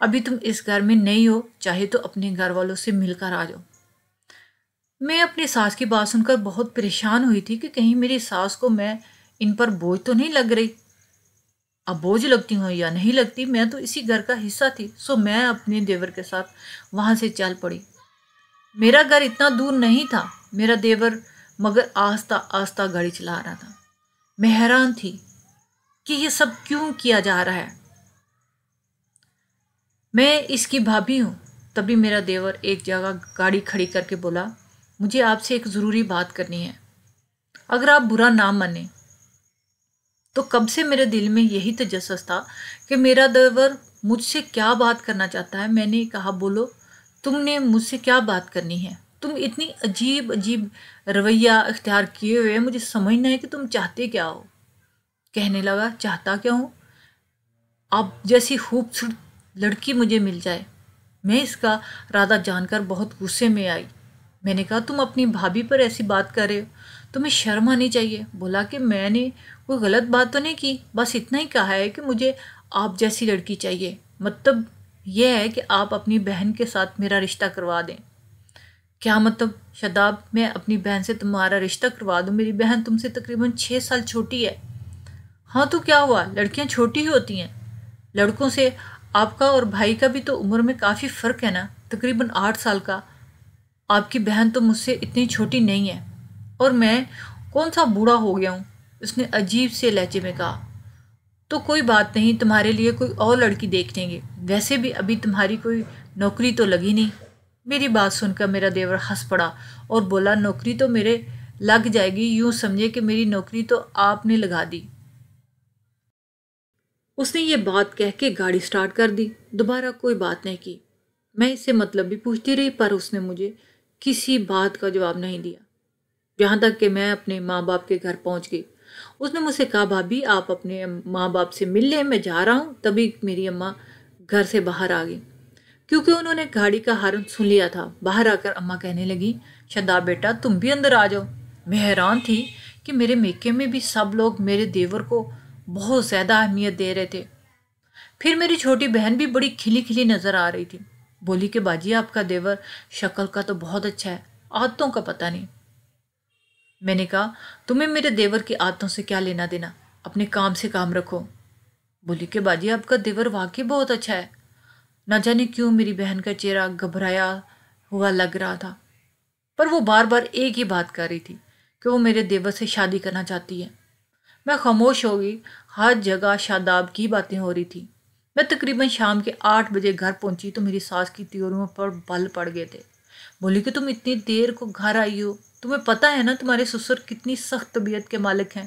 ابھی تم اس گھر میں نہیں ہو، چاہے تو اپنے گھر والوں سے مل کر آ جاؤ۔ میں اپنی ساس کی بات سن کر بہت پریشان ہوئی تھی کہ کہیں میری ساس کو میں ان پر بوجھ تو نہیں لگ رہی۔ اب بوجھ لگتی ہوں یا نہیں لگتی، میں تو اسی گھر کا حصہ تھی، سو میں اپنے دیور کے ساتھ وہاں سے چل پڑی۔ میرا گھر اتنا دور نہیں تھا میرا دیور مگر آہستہ آہستہ گاڑی چلا رہا تھا۔ میں حیران تھی کہ یہ سب کیوں کیا جا رہا ہے، میں اس کی بھابھی ہوں۔ تبھی میرا دیور ایک جگہ گاڑی کھڑی کر کے بولا، مجھے آپ سے ایک ضروری بات کرنی ہے، اگر آپ برا نہ مانیں تو کب سے میرے دل میں یہی تجسس تھا کہ میرا دیور مجھ سے کیا بات کرنا چاہتا ہے۔ میں نے کہا، بولو، تم نے مجھ سے کیا بات کرنی ہے؟ تم اتنی عجیب عجیب رویہ اختیار کیے ہوئے، مجھے سمجھنا ہے کہ تم چاہتے کیا ہو۔ کہنے لگا، چاہتا کیا ہوں؟ آپ جیسی خوبصورت لڑکی مجھے مل جائے۔ میں اس کا ارادہ جان کر بہت غصے میں آئی۔ میں نے کہا، تم اپنی بھابھی پر ایسی بات کر رہے ہو، تمہیں شرم آنی چاہیے۔ بولا کہ میں نے کوئی غلط بات تو نہیں کی، بس اتنا ہی کہا ہے کہ مجھے آپ جیسی لڑکی چاہیے، مطلب یہ ہے کہ آپ اپنی بہن کے ساتھ میرا رشتہ کروا دیں۔ کیا مطلب شاداب، میں اپنی بہن سے تمہارا رشتہ کروا دوں؟ میری بہن تم سے تقریباً 6 سال چھوٹی ہے۔ ہاں تو کیا ہوا، لڑکیاں چھوٹی ہی ہوتی ہیں، لڑکوں سے آپ کا اور بھائی کا بھی تو عمر میں کافی فرق ہے نا، تقریباً 8 سال کا۔ آپ کی بہن تو مجھ سے اتنی چھوٹی نہیں ہے، اور میں کون سا بوڑھا ہو گیا ہوں؟ اس نے عجیب سے لہجے میں کہا۔ تو کوئی بات نہیں، تمہارے لیے کوئی اور لڑکی دیکھ لیں گے، ویسے بھی ابھی تمہاری کوئی نوکری تو لگی نہیں۔ میری بات سن کر میرا دیور ہنس پڑا اور بولا، نوکری تو میرے لگ جائے گی، یوں سمجھے کہ میری نوکری تو آپ نے لگا دی۔ اس نے یہ بات کہہ کے گاڑی سٹارٹ کر دی، دوبارہ کوئی بات نہیں کی۔ میں اس سے مطلب بھی پوچھتی رہی، پر اس نے مجھے کسی بات کا جواب نہیں دیا، یہاں تک کہ میں اپنے ماں باپ کے گھر پہنچ گئی۔ اس نے مجھ سے کہا، بھابھی آپ اپنے ماں باپ سے مل لیں، میں جا رہا ہوں۔ تبھی میری اماں گھر سے باہر آ گئی، کیونکہ انہوں نے گاڑی کا ہارن سن لیا تھا۔ باہر آ کر اماں کہنے لگی، شاداب بیٹا، تم بھی اندر آ جاؤ۔ میں حیران تھی کہ میرے میکے میں بھی سب لوگ میرے دیور کو بہت زیادہ اہمیت دے رہے تھے۔ پھر میری چھوٹی بہن بھی بڑی کھلی کھلی نظر آ رہی تھی، بولی کہ باجی آپ کا دیور شکل کا تو بہت اچھا ہے، عادتوں کا پتہ نہیں۔ میں نے کہا، تمہیں میرے دیور کی عادتوں سے کیا لینا دینا، اپنے کام سے کام رکھو۔ بولی کہ باجی آپ کا دیور واقعی بہت اچھا ہے۔ نہ جانے کیوں میری بہن کا چہرہ گھبرایا ہوا لگ رہا تھا، پر وہ بار بار ایک ہی بات کر رہی تھی کہ وہ میرے دیور سے شادی کرنا چاہتی ہے۔ میں خاموش ہو گئی، ہر جگہ شاداب کی باتیں ہو رہی تھی۔ میں تقریباً شام کے 8 بجے گھر پہنچی تو میری ساس کی تیوریوں پر بل پڑ گئے تھے۔ بولی کہ تم اتنی دیر کو گھر آئی ہو، تمہیں پتہ ہے نا تمہارے سسر کتنی سخت طبیعت کے مالک ہیں،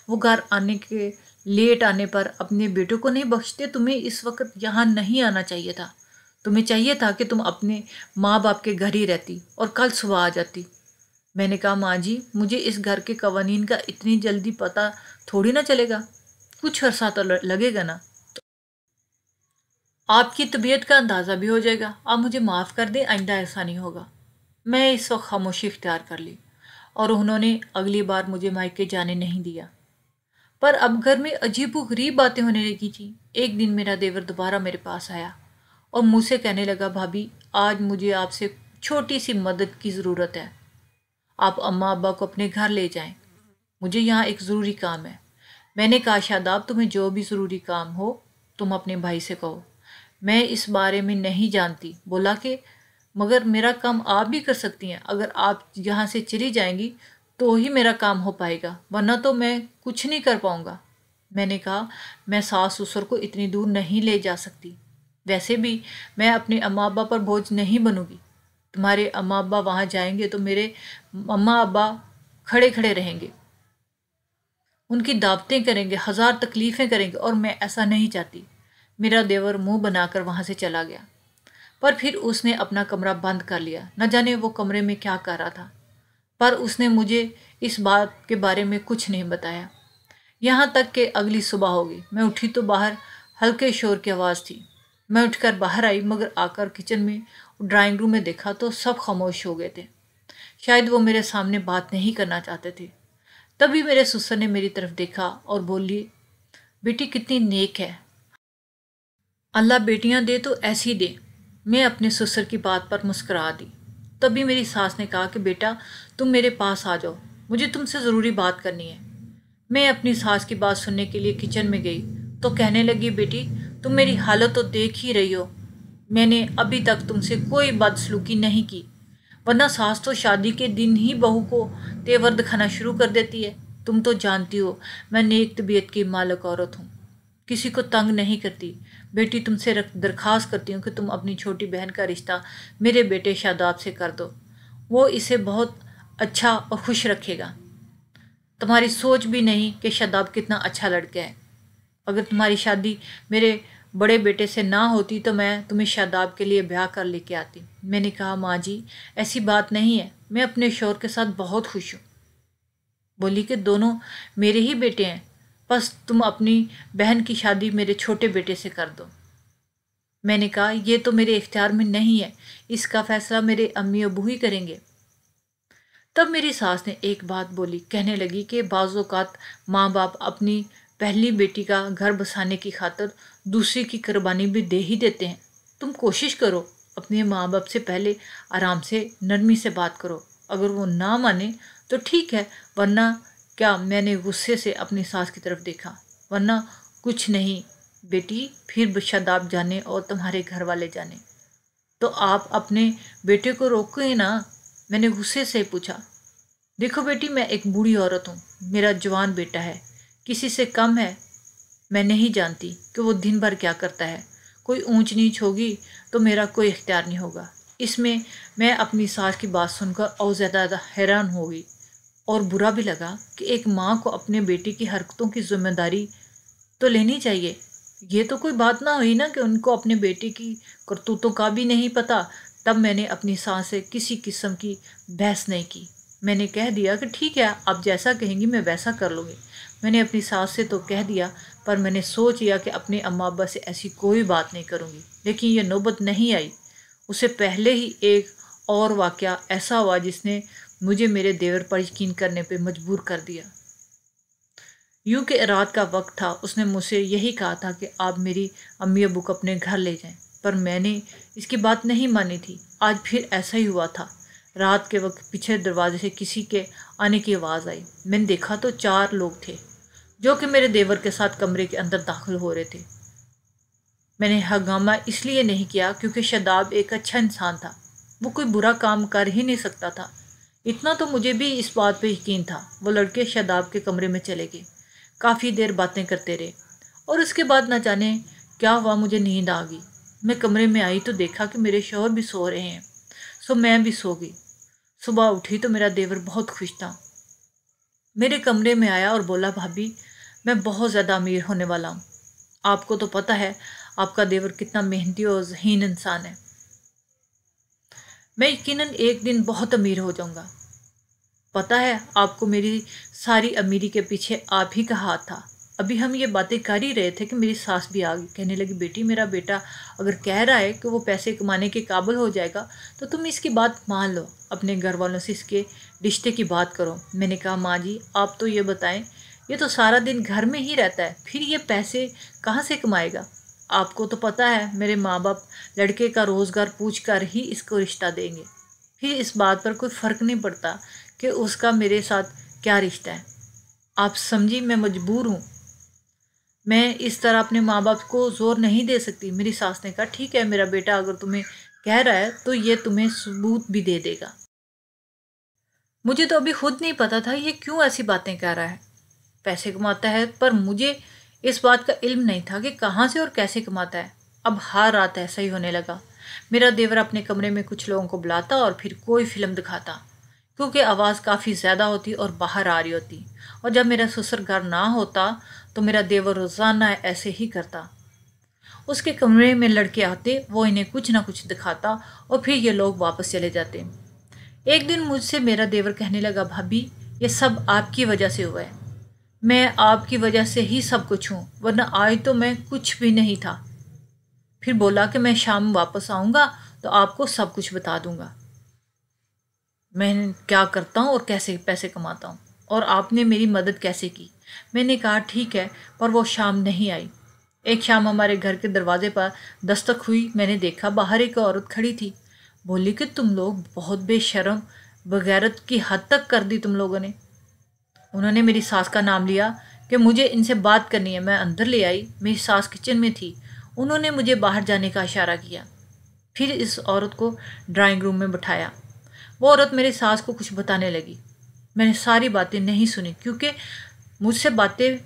وہ گھر آنے کے لیٹ آنے پر اپنے بیٹوں کو نہیں بخشتے۔ تمہیں اس وقت یہاں نہیں آنا چاہیے تھا، تمہیں چاہیے تھا کہ تم اپنے ماں باپ کے گھر ہی رہتی اور کل صبح آ جاتی۔ میں نے کہا، ماں جی، مجھے اس گھر کے قوانین کا اتنی جلدی پتہ تھوڑی نہ چلے گا، کچھ عرصہ تو لگے گا نا، آپ کی طبیعت کا اندازہ بھی ہو جائے گا۔ آپ مجھے معاف کر دیں، آئندہ ایسا نہیں ہوگا۔ میں اس وقت خاموشی اختیار کر لی، اور انہوں نے اگلی بار مجھے مائکے جانے نہیں دیا۔ پر اب گھر میں عجیب و غریب باتیں ہونے لگی تھیں۔ ایک دن میرا دیور دوبارہ میرے پاس آیا اور مجھ سے کہنے لگا، بھابھی آج مجھے آپ سے چھوٹی سی مدد کی ضرورت ہے، آپ اماں ابا کو اپنے گھر لے جائیں، مجھے یہاں ایک ضروری کام ہے۔ میں نے کہا، شاداب تمہیں جو بھی ضروری کام ہو تم اپنے بھائی سے کہو، میں اس بارے میں نہیں جانتی۔ بولا کہ مگر میرا کام آپ بھی کر سکتی ہیں، اگر آپ یہاں سے چلی جائیں گی تو ہی میرا کام ہو پائے گا، ورنہ تو میں کچھ نہیں کر پاؤں گا۔ میں نے کہا، میں ساس سسر کو اتنی دور نہیں لے جا سکتی، ویسے بھی میں اپنے اماں ابا پر بوجھ نہیں بنوں گی۔ تمہارے اماں ابا وہاں جائیں گے تو میرے اماں ابا کھڑے کھڑے رہیں گے، ان کی دعوتیں کریں گے، ہزار تکلیفیں کریں گے، اور میں ایسا نہیں چاہتی۔ میرا دیور منہ بنا کر وہاں سے چلا گیا، پر پھر اس نے اپنا کمرہ بند کر لیا۔ نہ جانے وہ کمرے میں کیا کر رہا تھا، پر اس نے مجھے اس بات کے بارے میں کچھ نہیں بتایا، یہاں تک کہ اگلی صبح ہو گئی۔ میں اٹھی تو باہر ہلکے شور کی آواز تھی۔ میں اٹھ کر باہر آئی، مگر آ کر کچن میں ڈرائنگ روم میں دیکھا تو سب خاموش ہو گئے تھے، شاید وہ میرے سامنے بات نہیں کرنا چاہتے تھے۔ تبھی میرے سسر نے میری طرف دیکھا اور بولی، بیٹی کتنی نیک ہے، اللہ بیٹیاں دے تو ایسی دے۔ میں اپنے سسر کی بات پر مسکرا دی۔ تبھی میری ساس نے کہا کہ بیٹا تم میرے پاس آ جاؤ، مجھے تم سے ضروری بات کرنی ہے۔ میں اپنی ساس کی بات سننے کے لیے کچن میں گئی تو کہنے لگی بیٹی تم میری حالت تو دیکھ ہی رہی ہو، میں نے ابھی تک تم سے کوئی بدسلوکی نہیں کی، ورنہ ساس تو شادی کے دن ہی بہو کو تیور دکھانا شروع کر دیتی ہے۔ تم تو جانتی ہو میں نیک طبیعت کی مالک عورت ہوں، کسی کو تنگ نہیں کرتی۔ بیٹی تم سے درخواست کرتی ہوں کہ تم اپنی چھوٹی بہن کا رشتہ میرے بیٹے شاداب سے کر دو، وہ اسے بہت اچھا اور خوش رکھے گا۔ تمہاری سوچ بھی نہیں کہ شاداب کتنا اچھا لڑکا ہے۔ اگر تمہاری شادی میرے بڑے بیٹے سے نہ ہوتی تو میں تمہیں شاداب کے لیے بیاہ کر لے کے آتی۔ میں نے کہا ماں جی ایسی بات نہیں ہے، میں اپنے شوہر کے ساتھ بہت خوش ہوں۔ بولی کہ دونوں میرے ہی بیٹے ہیں، بس تم اپنی بہن کی شادی میرے چھوٹے بیٹے سے کر دو۔ میں نے کہا یہ تو میرے اختیار میں نہیں ہے، اس کا فیصلہ میرے امی ابو ہی کریں گے۔ تب میری ساس نے ایک بات بولی، کہنے لگی کہ بعض اوقات ماں باپ اپنی پہلی بیٹی کا گھر بسانے کی خاطر دوسری کی قربانی بھی دے ہی دیتے ہیں۔ تم کوشش کرو اپنے ماں باپ سے پہلے آرام سے نرمی سے بات کرو، اگر وہ نہ مانے تو ٹھیک ہے، ورنہ کیا؟ میں نے غصے سے اپنی ساس کی طرف دیکھا۔ ورنہ کچھ نہیں بیٹی، پھر شاداب جانے اور تمہارے گھر والے جانے تو آپ اپنے بیٹے کو روکیں نا۔ میں نے غصے سے پوچھا دیکھو بیٹی میں ایک بوڑھی عورت ہوں، میرا جوان بیٹا ہے، کسی سے کم ہے، میں نہیں جانتی کہ وہ دن بھر کیا کرتا ہے، کوئی اونچ نیچ ہوگی تو میرا کوئی اختیار نہیں ہوگا۔ اس میں اپنی ساس کی بات سن کر اور زیادہ حیران ہو گئی اور برا بھی لگا کہ ایک ماں کو اپنے بیٹے کی حرکتوں کی ذمہ داری تو لینی چاہیے۔ یہ تو کوئی بات نہ ہوئی نا کہ ان کو اپنے بیٹے کی کرتوتوں کا بھی نہیں پتہ۔ تب میں نے اپنی ساس سے کسی قسم کی بحث نہیں کی، میں نے کہہ دیا کہ ٹھیک ہے آپ جیسا کہیں گی میں ویسا کر لوں گی۔ میں نے اپنی ساس سے تو کہہ دیا، پر میں نے سوچ لیا کہ اپنے اماں ابا سے ایسی کوئی بات نہیں کروں گی۔ لیکن یہ نوبت نہیں آئی، اسے پہلے ہی ایک اور واقعہ ایسا ہوا جس نے مجھے میرے دیور پر یقین کرنے پہ مجبور کر دیا۔ یوں کہ رات کا وقت تھا، اس نے مجھ سے یہی کہا تھا کہ آپ میری امی ابو کو اپنے گھر لے جائیں، پر میں نے اس کی بات نہیں مانی تھی۔ آج پھر ایسا ہی ہوا تھا۔ رات کے وقت پیچھے دروازے سے کسی کے آنے کی آواز آئی، میں نے دیکھا تو 4 لوگ تھے جو کہ میرے دیور کے ساتھ کمرے کے اندر داخل ہو رہے تھے۔ میں نے ہنگامہ اس لیے نہیں کیا کیونکہ شاداب ایک اچھا انسان تھا، وہ کوئی برا کام کر ہی نہیں سکتا تھا۔ اتنا تو مجھے بھی اس بات پہ یقین تھا۔ وہ لڑکے شاداب کے کمرے میں چلے گئے، کافی دیر باتیں کرتے رہے اور اس کے بعد نہ جانے کیا ہوا، مجھے نیند آ گئی۔ میں کمرے میں آئی تو دیکھا کہ میرے شوہر بھی سو رہے ہیں، سو میں بھی سو گئی۔ صبح اٹھی تو میرا دیور بہت خوش تھا، میرے کمرے میں آیا اور بولا بھابھی میں بہت زیادہ امیر ہونے والا ہوں، آپ کو تو پتہ ہے آپ کا دیور کتنا محنتی اور ذہین انسان ہے، میں یقیناً ایک دن بہت امیر ہو جاؤں گا۔ پتہ ہے آپ کو میری ساری امیری کے پیچھے آپ ہی کا ہاتھ تھا۔ ابھی ہم یہ باتیں کر ہی رہے تھے کہ میری ساس بھی آ گئی، کہنے لگی بیٹی میرا بیٹا اگر کہہ رہا ہے کہ وہ پیسے کمانے کے قابل ہو جائے گا تو تم اس کی بات مان لو، اپنے گھر والوں سے اس کے رشتے کی بات کرو۔ میں نے کہا ماں جی آپ تو یہ بتائیں، یہ تو سارا دن گھر میں ہی رہتا ہے، پھر یہ پیسے کہاں سے کمائے گا؟ آپ کو تو پتہ ہے میرے ماں باپ لڑکے کا روزگار پوچھ کر ہی اس کو رشتہ دیں گے، پھر اس بات پر کوئی فرق نہیں پڑتا کہ اس کا میرے ساتھ کیا رشتہ ہے۔ آپ سمجھی میں مجبور ہوں، میں اس طرح اپنے ماں باپ کو زور نہیں دے سکتی۔ میری ساس نے کہا ٹھیک ہے میرا بیٹا اگر تمہیں کہہ رہا ہے تو یہ تمہیں ثبوت بھی دے دے گا۔ مجھے تو ابھی خود نہیں پتا تھا یہ کیوں ایسی باتیں کر رہا ہے، پیسے کماتا ہے، پر مجھے اس بات کا علم نہیں تھا کہ کہاں سے اور کیسے کماتا ہے۔ اب ہر رات ایسا ہی ہونے لگا، میرا دیور اپنے کمرے میں کچھ لوگوں کو بلاتا اور پھر کوئی فلم دکھاتا، کیونکہ آواز کافی زیادہ ہوتی اور باہر آ رہی ہوتی، اور جب میرا سسر گھر نہ ہوتا تو میرا دیور روزانہ ایسے ہی کرتا۔ اس کے کمرے میں لڑکے آتے، وہ انہیں کچھ نہ کچھ دکھاتا اور پھر یہ لوگ واپس چلے جاتے۔ ایک دن مجھ سے میرا دیور کہنے لگا بھابھی یہ سب آپ کی وجہ سے ہوا ہے، میں آپ کی وجہ سے ہی سب کچھ ہوں، ورنہ آج تو میں کچھ بھی نہیں تھا۔ پھر بولا کہ میں شام واپس آؤں گا تو آپ کو سب کچھ بتا دوں گا، میں کیا کرتا ہوں اور کیسے پیسے کماتا ہوں اور آپ نے میری مدد کیسے کی۔ میں نے کہا ٹھیک ہے، پر وہ شام نہیں آئی۔ ایک شام ہمارے گھر کے دروازے پر دستک ہوئی، میں نے دیکھا باہر ایک عورت کھڑی تھی۔ بولی کہ تم لوگ بہت بے شرم بغیرت کی حد تک کر دی تم لوگوں نے۔ انہوں نے میری ساس کا نام لیا کہ مجھے ان سے بات کرنی ہے۔ میں اندر لے آئی، میری ساس کچن میں تھی۔ انہوں نے مجھے باہر جانے کا اشارہ کیا، پھر اس عورت کو ڈرائنگ روم میں بٹھایا۔ وہ عورت میری ساس کو کچھ بتانے لگی۔ میں نے ساری باتیں نہیں سنی کیونکہ مجھ سے باتیں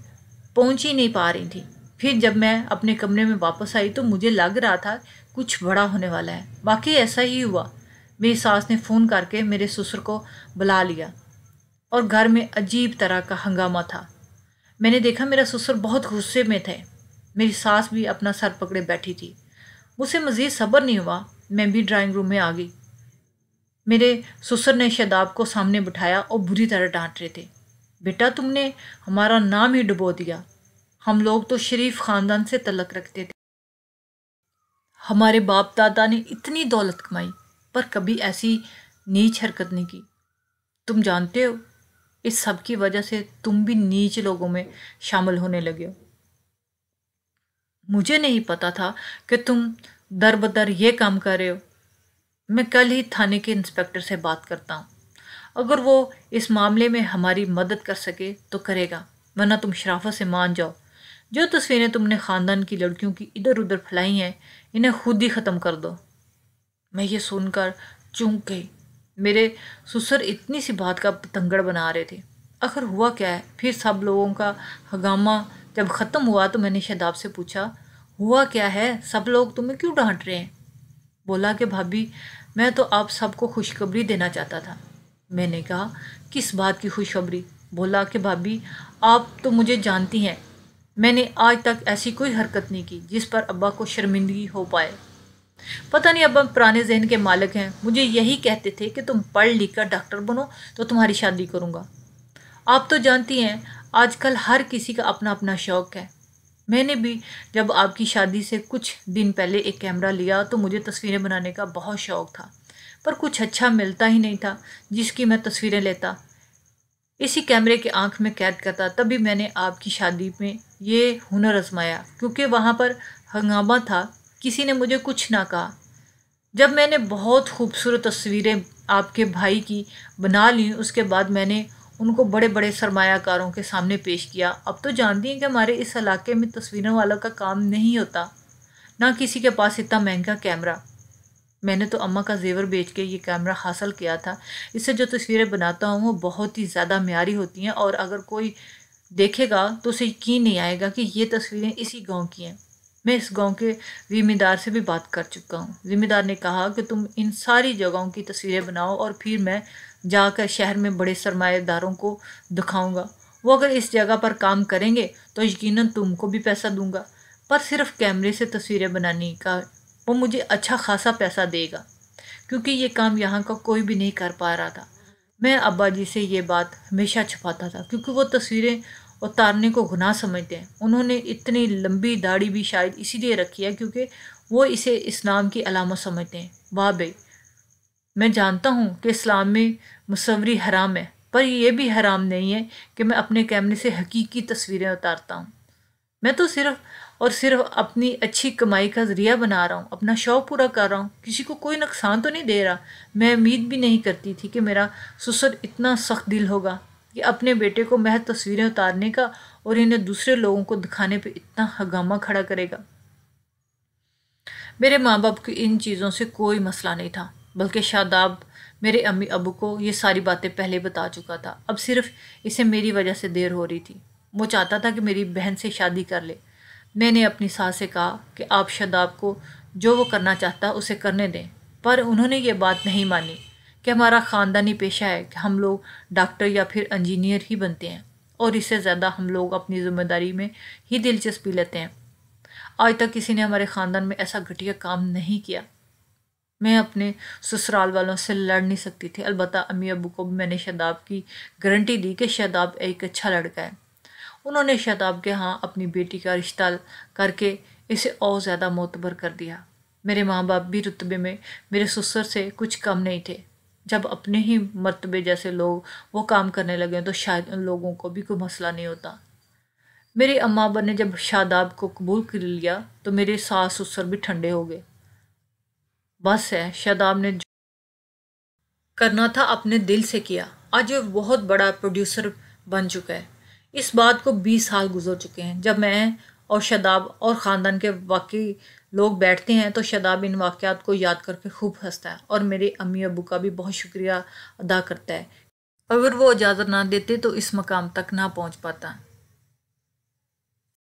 پہنچ ہی نہیں پا رہی تھیں۔ پھر جب میں اپنے کمرے میں واپس آئی تو مجھے لگ رہا تھا کچھ بڑا ہونے والا ہے۔ باقی ایسا ہی ہوا۔ میری ساس نے فون کر کے میرے سسر کو بلا لیا اور گھر میں عجیب طرح کا ہنگامہ تھا۔ میں نے دیکھا میرا سسر بہت غصے میں تھے۔ میری ساس بھی اپنا سر پکڑے بیٹھی تھی۔ مجھ سے مزید صبر نہیں ہوا، میں بھی ڈرائنگ روم میں آ گئی۔ میرے سسر نے شاداب کو سامنے بٹھایا اور بری طرح ڈانٹ رہے تھے۔ بیٹا تم نے ہمارا نام ہی ڈبو دیا، ہم لوگ تو شریف خاندان سے تعلق رکھتے تھے، ہمارے باپ دادا نے اتنی دولت کمائی پر کبھی ایسی نیچ حرکت نہیں کی۔ تم جانتے ہو اس سب کی وجہ سے تم بھی نیچ لوگوں میں شامل ہونے لگے ہو۔ مجھے نہیں پتا تھا کہ تم در بدر یہ کام کر رہے ہو۔ میں کل ہی تھانے کے انسپکٹر سے بات کرتا ہوں، اگر وہ اس معاملے میں ہماری مدد کر سکے تو کرے گا، ورنہ تم شرافت سے مان جاؤ۔ جو تصویریں تم نے خاندان کی لڑکیوں کی ادھر ادھر پھیلائی ہیں انہیں خود ہی ختم کر دو۔ میں یہ سن کر چونک گئی۔ میرے سسر اتنی سی بات کا پتنگڑ بنا رہے تھے۔ آخر ہوا کیا ہے؟ پھر سب لوگوں کا ہنگامہ جب ختم ہوا تو میں نے شاداب سے پوچھا ہوا کیا ہے، سب لوگ تمہیں کیوں ڈانٹ رہے ہیں؟ بولا کہ بھابھی میں تو آپ سب کو خوشخبری دینا چاہتا تھا۔ میں نے کہا کس بات کی خوشخبری؟ بولا کہ بھابھی آپ تو مجھے جانتی ہیں، میں نے آج تک ایسی کوئی حرکت نہیں کی جس پر ابا کو شرمندگی ہو پائے۔ پتہ نہیں ابا پرانے ذہن کے مالک ہیں، مجھے یہی کہتے تھے کہ تم پڑھ لکھ کر ڈاکٹر بنو تو تمہاری شادی کروں گا۔ آپ تو جانتی ہیں آج کل ہر کسی کا اپنا اپنا شوق ہے۔ میں نے بھی جب آپ کی شادی سے کچھ دن پہلے ایک کیمرہ لیا تو مجھے تصویریں بنانے کا بہت شوق تھا، پر کچھ اچھا ملتا ہی نہیں تھا جس کی میں تصویریں لیتا، اسی کیمرے کے آنکھ میں قید کرتا۔ تبھی میں نے آپ کی شادی میں یہ ہنر آزمایا کیونکہ وہاں پر ہنگامہ تھا، کسی نے مجھے کچھ نہ کہا۔ جب میں نے بہت خوبصورت تصویریں آپ کے بھائی کی بنا لیں اس کے بعد میں نے ان کو بڑے بڑے سرمایہ کاروں کے سامنے پیش کیا۔ اب تو جانتی ہیں کہ ہمارے اس علاقے میں تصویروں والا کا کام نہیں ہوتا، نہ کسی کے پاس اتنا مہنگا کیمرہ۔ میں نے تو اماں کا زیور بیچ کے یہ کیمرہ حاصل کیا تھا۔ اس سے جو تصویریں بناتا ہوں وہ بہت ہی زیادہ معیاری ہوتی ہیں اور اگر کوئی دیکھے گا تو اسے یقین نہیں آئے گا کہ یہ تصویریں اسی گاؤں کی ہیں۔ میں اس گاؤں کے ذمہ دار سے بھی بات کر چکا ہوں۔ ذمہ دار نے کہا کہ تم ان ساری جگہوں کی تصویریں بناؤ اور پھر میں جا کر شہر میں بڑے سرمایہ داروں کو دکھاؤں گا، وہ اگر اس جگہ پر کام کریں گے تو یقیناً تم کو بھی پیسہ دوں گا، پر صرف کیمرے سے تصویریں بنانے کا وہ مجھے اچھا خاصا پیسہ دے گا کیونکہ یہ کام یہاں کا کوئی بھی نہیں کر پا رہا تھا۔ میں ابا جی سے یہ بات ہمیشہ چھپاتا تھا کیونکہ وہ تصویریں اتارنے کو گناہ سمجھتے ہیں۔ انہوں نے اتنی لمبی داڑھی بھی شاید اسی لیے رکھی ہے کیونکہ وہ اسے اسلام کی علامت سمجھتے ہیں۔ واہ بھائی، میں جانتا ہوں کہ اسلام میں مصوری حرام ہے، پر یہ بھی حرام نہیں ہے کہ میں اپنے کیمرے سے حقیقی تصویریں اتارتا ہوں۔ میں تو صرف اور صرف اپنی اچھی کمائی کا ذریعہ بنا رہا ہوں، اپنا شوق پورا کر رہا ہوں، کسی کو کوئی نقصان تو نہیں دے رہا۔ میں امید بھی نہیں کرتی تھی کہ میرا سسر اتنا سخت دل ہوگا کہ اپنے بیٹے کو محض تصویریں اتارنے کا اور انہیں دوسرے لوگوں کو دکھانے پہ اتنا ہنگامہ کھڑا کرے گا۔ میرے ماں باپ کی ان چیزوں سے کوئی مسئلہ نہیں تھا، بلکہ شاداب میرے امی ابو کو یہ ساری باتیں پہلے بتا چکا تھا۔ اب صرف اسے میری وجہ سے دیر ہو رہی تھی۔ وہ چاہتا تھا کہ میری بہن سے شادی کر لے۔ میں نے اپنی ساس سے کہا کہ آپ شاداب کو جو وہ کرنا چاہتا اسے کرنے دیں، پر انہوں نے یہ بات نہیں مانی کہ ہمارا خاندانی پیشہ ہے کہ ہم لوگ ڈاکٹر یا پھر انجینئر ہی بنتے ہیں اور اس سے زیادہ ہم لوگ اپنی ذمہ داری میں ہی دلچسپی لیتے ہیں۔ آج تک کسی نے ہمارے خاندان میں ایسا گھٹیا کام نہیں کیا۔ میں اپنے سسرال والوں سے لڑ نہیں سکتی تھی، البتہ امی ابو کو بھی میں نے شاداب کی گارنٹی دی کہ شاداب ایک اچھا لڑکا ہے۔ انہوں نے شاداب کے ہاں اپنی بیٹی کا رشتہ کر کے اسے اور زیادہ معتبر کر دیا۔ میرے ماں باپ بھی رتبے میں میرے سسر سے کچھ کم نہیں تھے۔ جب اپنے ہی مرتبے جیسے لوگ وہ کام کرنے لگے تو شاید ان لوگوں کو بھی کوئی مسئلہ نہیں ہوتا۔ میری اماں ابا نے جب شاداب کو قبول کر لیا تو میرے ساس سسر بھی ٹھنڈے ہو گئے۔ بس ہے، شاداب نے جو کرنا تھا اپنے دل سے کیا۔ آج وہ بہت بڑا پروڈیوسر بن چکا ہے۔ اس بات کو 20 سال گزر چکے ہیں۔ جب میں اور شاداب اور خاندان کے واقعی لوگ بیٹھتے ہیں تو شاداب ان واقعات کو یاد کر کے خوب ہنستا ہے اور میرے امی ابو کا بھی بہت شکریہ ادا کرتا ہے۔ اگر وہ اجازت نہ دیتے تو اس مقام تک نہ پہنچ پاتا۔